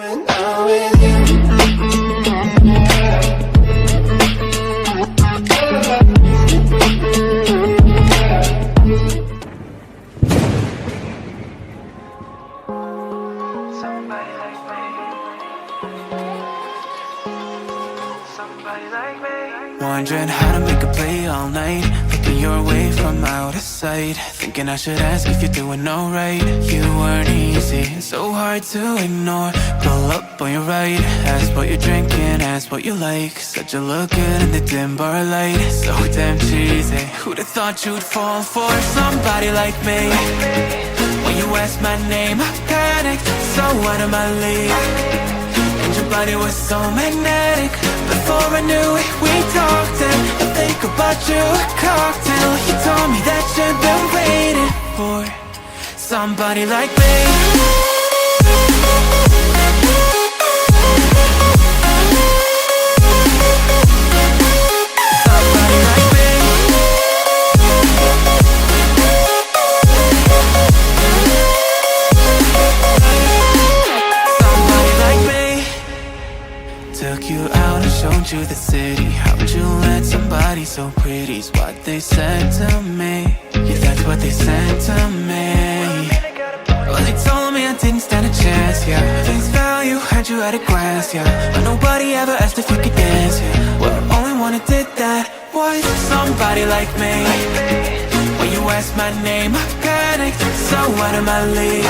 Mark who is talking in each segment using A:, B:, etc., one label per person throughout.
A: going out with you. Somebody like me. Wondering how to make a play all night, looking your way from out of sight, thinking I should ask if you're doing alright. You weren't easy, so hard to ignore. Pull up on your right, ask what you're drinking, ask what you like. Said you look good in the dim bar light, so damn cheesy. Who'd have thought you'd fall for somebody like me? When you asked my name, I panicked, so out of my league. And your body was so magnetic. Before I knew it, we talked, and I think about you a cocktail. You told me that you've been waiting for somebody like me. Took you out and showed you the city. How'd you let somebody so pretty's what they said to me? Yeah, that's what they said to me. Well, they told me I didn't stand a chance, yeah. Face value, had you at a glance, yeah. But nobody ever asked if you could dance, yeah. Well, only one who did that was somebody like me. When you asked my name, I panicked, so out of my league.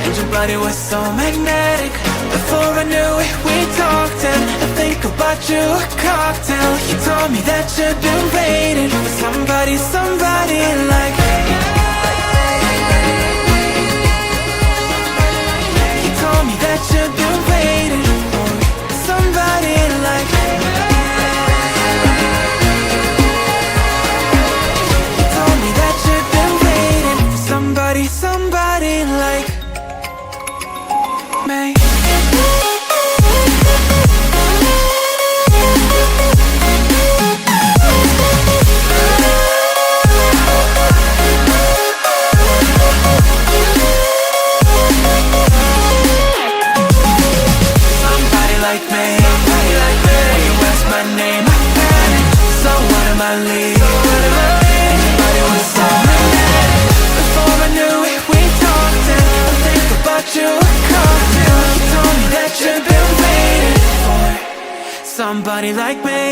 A: And your body was so magnetic. Before I knew it, we talked, and I think about you a cocktail. You told me that you've been waiting for somebody, somebody like me. You told me that you've been waiting for somebody like me. You told me that you've been waiting for somebody, somebody like me. Like me, when you asked my name, I panicked, so out of my league. And your body was so magnetic. Before I knew it, we talked, and I think about you a cocktail. You told me that you've been waiting for somebody like me.